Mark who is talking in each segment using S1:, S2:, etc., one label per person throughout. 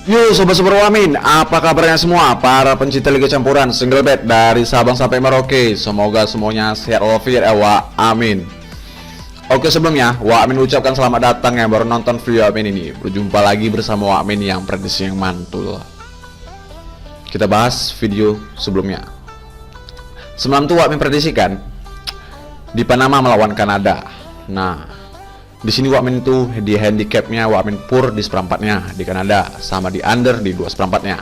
S1: Yo sobat-sobat Wamin, apa kabarnya semua para pencinta Liga Campuran single bet dari Sabang sampai Merauke. Semoga semuanya sehat walafiat wa amin. Oke, sebelumnya Wa Amin ucapkan selamat datang yang baru nonton video Amin ini. Berjumpa lagi bersama Wa Amin yang prediksi yang mantul. Kita bahas video sebelumnya. Semalam tuh Wa Amin prediksikan di Panama melawan Kanada. Nah, di sini Wa Amin itu di handicapnya Wa Amin pur di seperempatnya di Kanada sama di under di 2 seperempatnya.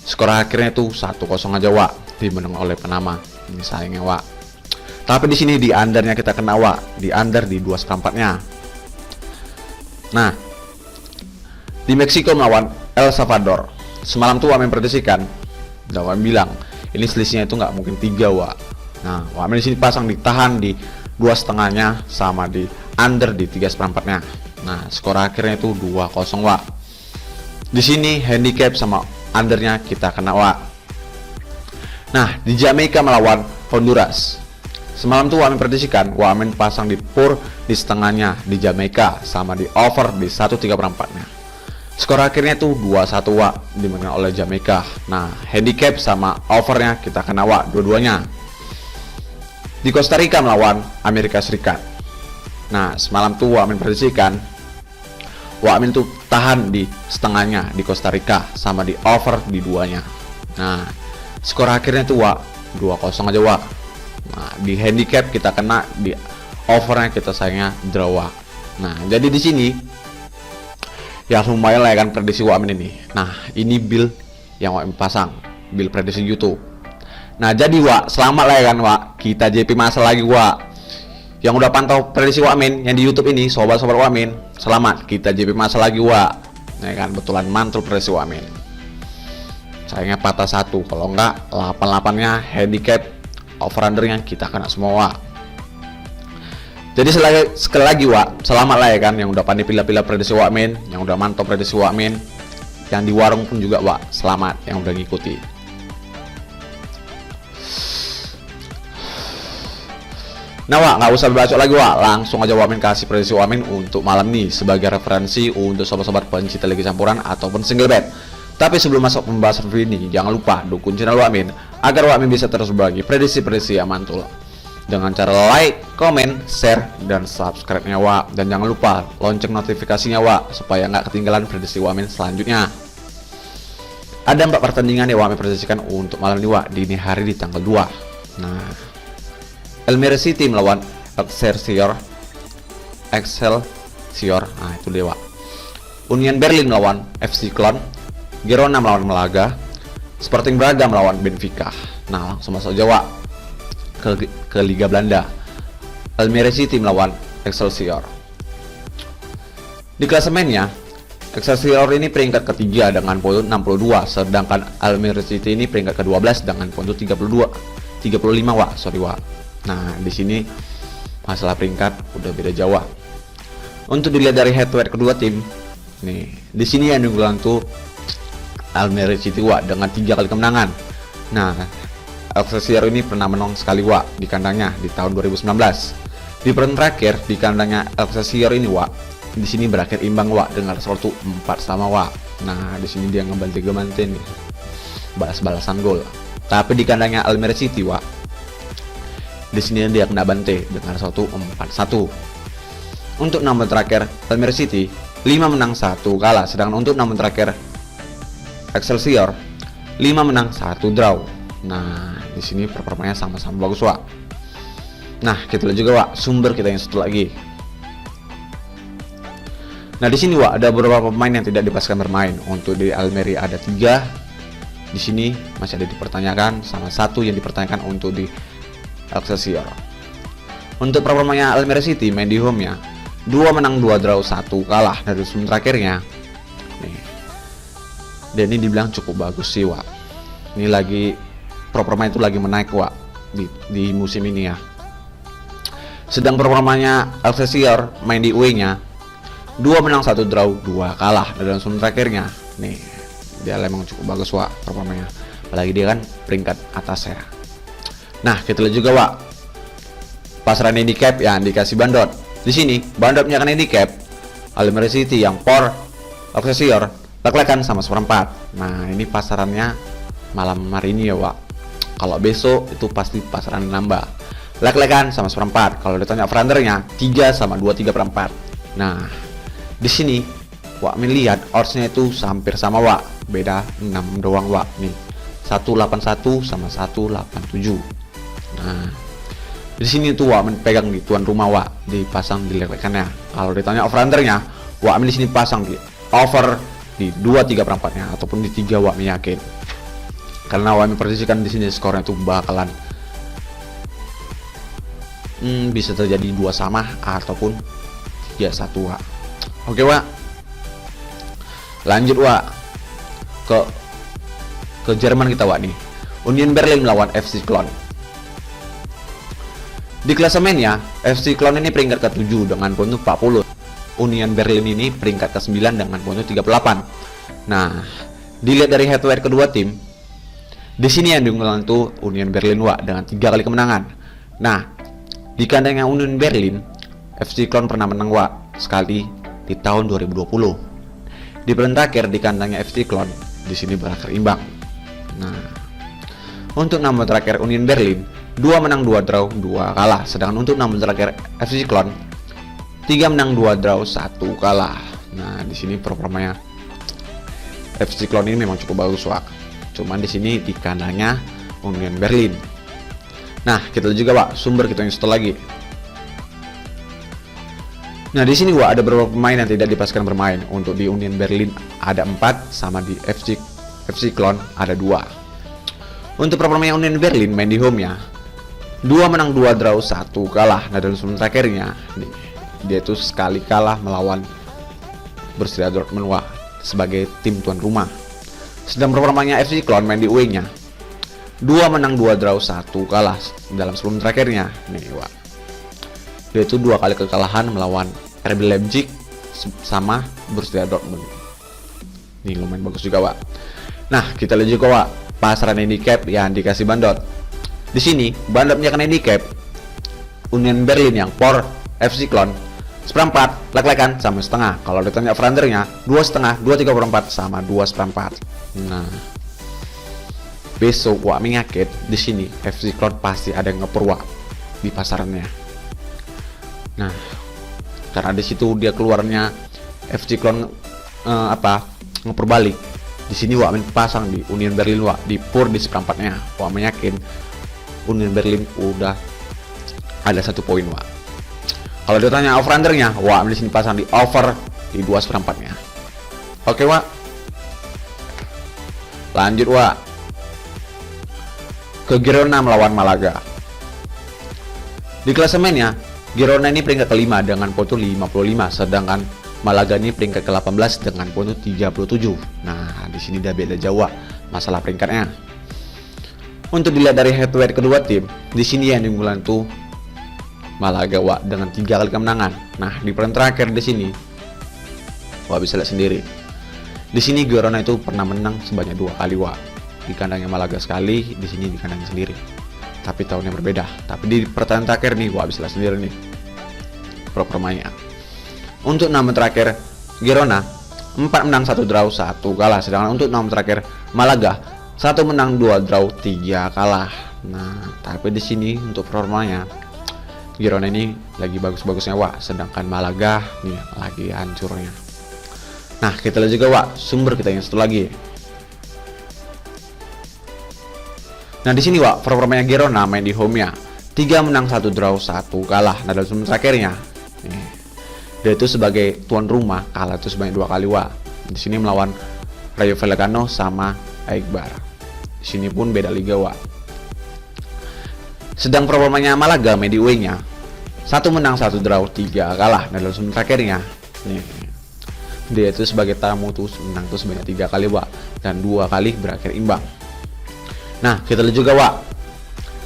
S1: Skor akhirnya itu 1-0 aja Wa, dimenang oleh Panama. Ini sayangnya Wa. Tapi di sini di undernya kita kena Wa, di under di 2 seperempatnya. Nah, di Meksiko melawan El Salvador. Semalam tuh Wa Amin prediksikan, dan Wa Amin bilang ini selisihnya itu nggak mungkin 3 Wa. Nah, Wa Amin di sini pasang ditahan di 2,5-nya sama di under di 3 seperempatnya. Nah, skor akhirnya itu 2-0 Wa. Di sini handicap sama undernya kita kena Wa. Nah, di Jamaika melawan Honduras. Semalam tuh Wa Amin prediksikan, Wa Amin pasang di pur di setengahnya di Jamaika sama di over di 1/3/4-nya. Skor akhirnya itu 2-1 Wa, dimenangkan oleh Jamaika. Nah, handicap sama overnya kita kena Wa dua-duanya. Di Costa Rica melawan Amerika Serikat. Nah, semalam tuh Wa Amin prediksikan Wa Amin tuh tahan di setengahnya di Costa Rica sama di over di duanya. Nah, skor akhirnya tuh Wa 2-0 aja Wa. Nah, di handicap kita kena, di overnya kita sayangnya draw Wa. Nah, jadi di sini ya lumayan lah ya kan prediksi Wa Amin ini. Nah, ini build yang Wa Amin pasang, build prediksi YouTube. Nah, jadi Wa, selamat lah ya kan Wa, kita JP masa lagi Wa. Yang udah pantau prediksi Wa Amin yang di YouTube ini, sobat-sobat Wa Amin, selamat, kita JP masa lagi Wa. Ya kan, betulan mantul prediksi Wa Amin. Sayangnya patah 1, kalau enggak 88-nya handicap over undernya kita kena semua Wa. Jadi sekali lagi Wa, selamat lah ya kan yang udah pandai pilih-pilih prediksi Wa Amin, yang udah mantau prediksi Wa Amin. Yang di warung pun juga Wa, selamat yang udah ngikuti. Nah Wa, nggak usah bacot lagi Wa, langsung aja Wa Amin kasih prediksi Wa Amin untuk malam nih sebagai referensi untuk sobat-sobat pencinta Liga Campuran ataupun single bet. Tapi sebelum masuk pembahasan video ini, jangan lupa dukung channel Wa Amin agar Wa Amin bisa terus berbagi prediksi-prediksi yang mantul dengan cara like, komen, share, dan subscribe-nya Wa. Dan jangan lupa lonceng notifikasinya Wa supaya nggak ketinggalan prediksi Wa Amin selanjutnya. Ada 4 pertandingan yang Wa Amin prediksikan untuk malam ini Wa, di ini hari di tanggal 2. Nah, Almere City melawan Excelsior. Nah itu dewa. Union Berlin melawan FC Cologne. Girona melawan Malaga. Sporting Braga melawan Benfica. Nah, langsung masuk Jawa ke Liga Belanda. Almere City melawan Excelsior. Di klasemennya, Excelsior ini peringkat ketiga dengan poin 62, sedangkan Almere City ini peringkat ke-12 dengan poin 35 Wa, sorry Wa. Nah, di sini masalah peringkat udah beda Jawa. Untuk dilihat dari head to head kedua tim, nih, di sini yang diunggulan tuh Almere City Wa dengan 3 kali kemenangan. Nah, Excelsior ini pernah menang sekali Wa di kandangnya di tahun 2019. Di peran terakhir di kandangnya Excelsior ini Wa, di sini berakhir imbang Wa dengan skor 4 sama Wa. Nah, di sini dia ngebanting nih, balas-balasan gol. Tapi di kandangnya Almere City Wa, di sini dia kena bante dengan 4-1. Untuk 6 terakhir Almere City 5 menang 1 kalah, sedangkan untuk 6 terakhir Excelsior 5 menang 1 draw. Nah, di sini performanya sama-sama bagus Wa. Nah, kita lihat juga Wa sumber kita yang satu lagi. Nah, di sini Wa ada beberapa pemain yang tidak dipastikan bermain. Untuk di Almere ada 3. Di sini masih ada dipertanyakan, sama 1 yang dipertanyakan untuk di Excelsior. Untuk performanya Almere City main di home-nya 2 menang 2 draw 1 kalah dari sebelum terakhirnya nih. Dan ini dibilang cukup bagus sih Wa. Ini lagi performa itu lagi menaik Wa di musim ini ya. Sedang performanya Excelsior main di away-nya 2 menang 1 draw 2 kalah dari sebelum terakhirnya nih. Dia memang cukup bagus Wa performanya, apalagi dia kan peringkat atas ya. Nah, kita lihat juga Wa pasaran handicap yang dikasih bandot. Di sini bandotnya kan handicap Almere City yang por Excelsior lek-lekan sama seperempat. Nah, ini pasarannya malam hari ini ya, Wak. Kalau besok itu pasti pasaran nambah. Lek-lekan sama seperempat. Kalau ditanya over-undernya 3 sama 2/3/4. Nah, di sini Wak Min lihat oddsnya itu hampir sama, Wak. Beda 6 doang, Wak. Nih, 181 sama 187. Nah, di sini tuh Wak Min pegang di tuan rumah, Wak, dipasang di lek-lekannya. Kalau ditanya over-undernya, Wak Min di sini pasang di over di 2/3/4-nya ataupun di 3, Wak Min yakin. Karena Wak Min prediksikan di sini skornya itu bakalan bisa terjadi 2 sama ataupun 3-1, Wak. Oke, Wak. Lanjut, Wak, ke Jerman kita, Wak nih. Union Berlin melawan FC Cologne. Di klasemennya, FC Cologne ini peringkat ke-7 dengan poin 40. Union Berlin ini peringkat ke-9 dengan poin 38. Nah, dilihat dari head to head kedua tim, di sini yang diunggulkan tuh Union Berlin, Wak, dengan 3 kali kemenangan. Nah, di kandangnya Union Berlin, FC Cologne pernah menang, Wak, sekali di tahun 2020. Di bulan terakhir di kandangnya FC Cologne, di sini berakhir imbang. Nah, untuk 6 terakhir Union Berlin, 2 menang 2 draw 2 kalah. Sedangkan untuk 6 terakhir FC Cologne, 3 menang 2 draw 1 kalah. Nah, di sini performanya FC Cologne ini memang cukup bagus, Wak. Cuman di sini di kandangnya Union Berlin. Nah, kita lihat juga, Wak, sumber kita install lagi. Nah, di sini, Wak, ada beberapa pemain yang tidak dipastikan bermain. Untuk di Union Berlin ada 4, sama di FC Cologne ada 2. Untuk performanya Union Berlin main di home-nya, 2 menang 2 draw 1 kalah. Nah, dalam sebelum terakhirnya dia itu sekali kalah melawan Borussia Dortmund, Wak, sebagai tim tuan rumah. Sedang performanya FC Cologne main di away-nya, 2 menang 2 draw 1 kalah. Dalam sebelum terakhirnya nih, Wak, dia itu 2 kali kekalahan melawan RB Leipzig sama Borussia Dortmund. Nih lumayan bagus juga, Wak. Nah, kita lihat juga, Wak, pasaran handicap yang dikasih bandot. Di sini bandot menyakan handicap Union Berlin yang por FC Cologne seperempat, lek-lekan sama setengah. Kalau ditanya over-undernya 2,5, 2/3/4 sama 2/4. Nah, besok Wak Min yakin di sini FC Cologne pasti ada yang ngeper, Wak, di pasarannya. Nah, karena di situ dia keluarnya FC Cologne ngeper balik. Di sini Wak Min pasang di Union Berlin, Wak, di pur di seperempatnya. Wak Min yakin Union Berlin udah ada 1 poin, Wak. Kalau ditanya over-undernya, Wak Min di sini pasang di over di 2/4-nya. Oke, Wak. Lanjut, Wak, ke Girona melawan Malaga. Di klasemennya, Girona ini peringkat ke-5 dengan poin 55, sedangkan Malaga ini peringkat ke-18 dengan poin 37. Nah, di sini udah beda jauh, Wak, masalah peringkatnya. Untuk dilihat dari head to head kedua tim, di sini yang diunggulkan tuh Malaga, Wak, dengan 3 kali kemenangan. Nah, di peran terakhir di sini Wak bisa lihat sendiri. Di sini Girona itu pernah menang sebanyak 2 kali, Wak. Di kandangnya Malaga sekali, di sini di kandangnya sendiri. Tapi tahunnya berbeda. Tapi di pertandingan terakhir nih, Wak bisa lihat sendiri nih performanya. Untuk 6 terakhir Girona, 4 menang 1 draw 1 kalah. Sedangkan untuk 6 terakhir Malaga, 1 menang 2 draw 3 kalah. Nah, tapi di sini untuk performanya Girona ini lagi bagus-bagusnya, Wak, sedangkan Malaga nih lagi hancurnya. Nah, kita lihat juga, Wak, sumber kita yang satu lagi. Nah, di sini, Wak, performanya Girona main di home-nya, 3 menang 1 draw 1 kalah. Nah, dalam sebelum terakhirnya nih, dia itu sebagai tuan rumah kalah itu sebanyak 2 kali, Wak. Di sini melawan Rayo Vallecano sama Eibar. Di sini pun beda liga, Wak. Sedang performanya Malaga main di away-nya, 1 menang 1 draw 3 kalah. Nah, dalam sebelum terakhirnya nih, dia itu sebagai tamu tuh menang tuh sebanyak 3 kali, Wak, dan 2 kali berakhir imbang. Nah, kita lihat juga, Wak,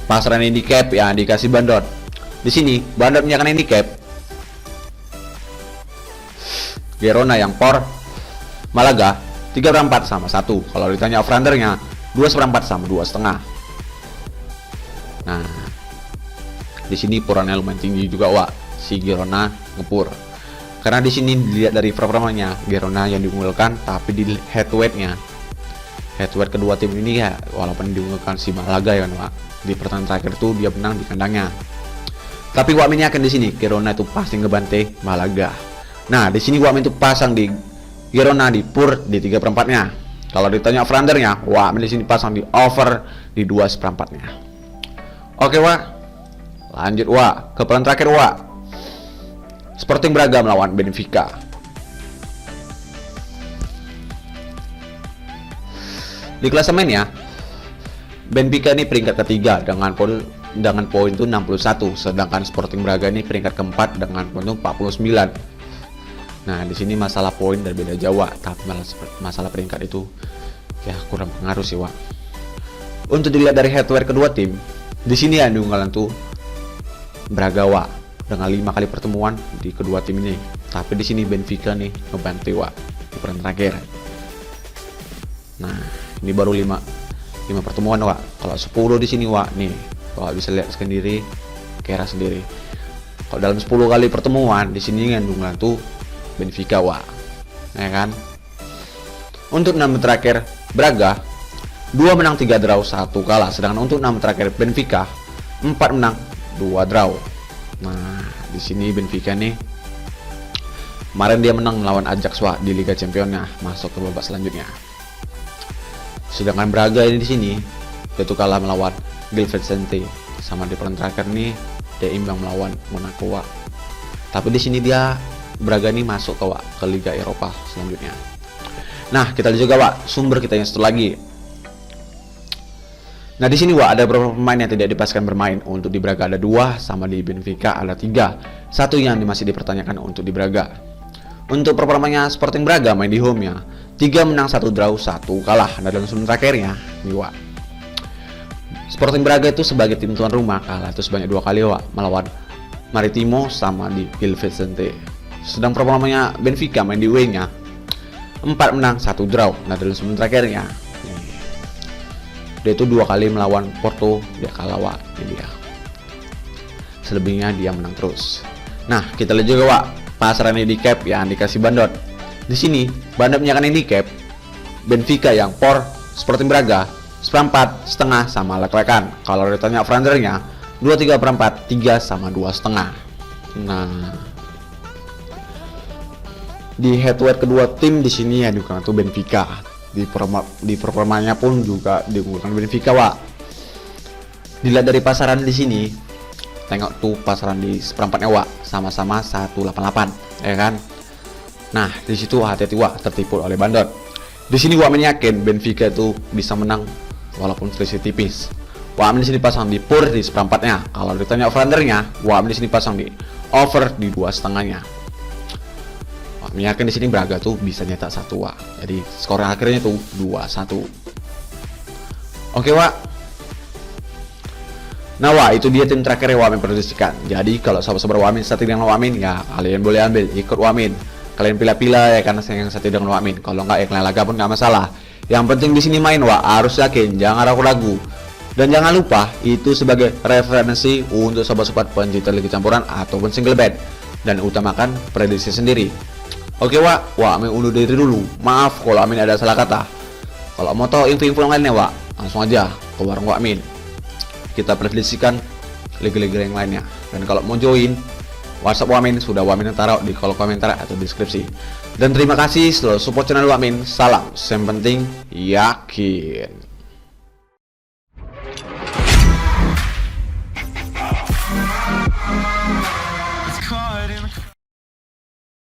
S1: pasaran handicap yang dikasih bandot. Di sini bandot menyakan handicap Girona yang por Malaga 3/4 sama 1. Kalau ditanya over-undernya 2/4 sama 2,5. Nah, di sini purannya lumayan tinggi juga, Wak. Si Girona ngepur. Karena di sini dilihat dari performanya Girona yang diunggulkan, tapi di head to head kedua tim ini ya walaupun diunggulkan si Malaga ya Wak, di pertandingan terakhir itu dia menang di kandangnya. Tapi Wak Min yakin di sini Girona itu pasti ngebantai Malaga. Nah, di sini Wak Min itu pasang di Girona di pur di 3/4-nya. Kalau ditanya over-undernya, Wak Min di sini pasang di over di 2/4-nya. Oke Wak, lanjut Wak ke pelan terakhir Wak. Sporting Braga melawan Benfica. Di klasemen ya, Benfica ini peringkat ketiga dengan poin itu 61, sedangkan Sporting Braga ini peringkat keempat dengan poin itu 49. Nah, di sini masalah poin dan beda jauh, tapi masalah peringkat itu ya kurang pengaruh sih, Wak. Untuk dilihat dari head to head kedua tim, di sini yang diunggulkan tuh Braga, Wak, dengan 5 kali pertemuan di kedua tim ini. Tapi di sini Benfica nih ngebantu, Wak, di pertandingan terakhir. Nah, ini baru 5 pertemuan, Wak. Kalau 10 di sini, Wak, nih kalau bisa lihat sendiri, kira sendiri. Kalau dalam 10 kali pertemuan di sini yang diunggulkan tuh Benfica, Wak, ya kan? Untuk 6 terakhir Braga 2 menang 3 draw 1 kalah, sedangkan untuk 6 terakhir Benfica 4 menang 2 draw. Nah, di sini Benfica nih kemarin dia menang melawan Ajax, Wak, di Liga Championnya, masuk ke babak selanjutnya. Sedangkan Braga ini di sini itu kalah melawan Gil Vicente, sama di peran terakhir nih dia imbang melawan Monaco, Wak. Tapi di sini dia Braga ini masuk ke Liga Eropa selanjutnya. Nah, kita lihat juga, Wak, sumber kita yang satu lagi. Nah, di sini, Wak, ada beberapa pemain yang tidak dipastikan bermain. Untuk di Braga ada 2, sama di Benfica ada 3. Satu yang masih dipertanyakan untuk di Braga. Untuk performanya Sporting Braga main di home ya, 3 menang 1 draw 1 kalah. Nah, dalam sebelum terakhirnya nih, Wak, Sporting Braga itu sebagai tim tuan rumah kalah itu sebanyak 2 kali, Wak, melawan Maritimo sama di Gil Vicente. Sedang performanya Benfica main di away-nya 4 menang 1 draw. Nah, dalam sebelum terakhirnya dia itu 2 kali melawan Porto, dia kalah, Wak. Ini dia. Selebihnya dia menang terus. Nah, kita lihat juga, Wak, pasaran handicap yang dikasih Bandot. Di sini Bandot menyakan handicap Benfica yang por Sporting Braga 1/4 setengah sama lek-lekan. Kalau ditanya over-undernya 23/4 3 sama 2,5. Nah, di head to head kedua tim di sini ya diunggulkan tuh Benfica. Di performanya pun juga diunggulkan Benfica, Wak. Dilihat dari pasaran di sini, tengok tuh pasaran di seperempatnya, Wak, sama-sama 188, ya kan? Nah, di situ hati-hati, Wak, tertipu oleh Bandot. Di sini Wak yakin Benfica itu bisa menang walaupun selisih tipis. Wak di sini pasang di pur di seperempatnya. Kalau ditanya over-undernya, Wak di sini pasang di over di 2,5-nya. Wak yakin di sini Braga tuh bisa nyetak 1, Wak. Jadi skor akhirnya tuh 2-1. Oke, Wak. Nah, Wak, itu dia tim terakhir yang Wak prediksikan. Jadi kalau sahabat-sahabat Wak satu dengan Wak ya kalian boleh ambil ikut Wak. Kalian pilih-pilih ya, karena yang satu dengan Wak. Kalau nggak ya kalian laga pun nggak masalah. Yang penting di sini main, Wak, harus yakin, jangan ragu-ragu. Dan jangan lupa itu sebagai referensi untuk sobat-sobat pencinta Liga Campuran ataupun single bet, dan utamakan prediksi sendiri. Oke, Wak, undur diri dulu. Maaf kalau Amin ada salah kata. Kalau mau tahu info-info yang lainnya, Wak, langsung aja ke warung Wak Min. Kita prediksikan liga-liga yang lainnya. Dan kalau mau join WhatsApp Wamin sudah Wamin taruh di kolom komentar atau deskripsi. Dan terima kasih selalu support channel Wamin. Salam, yang penting yakin.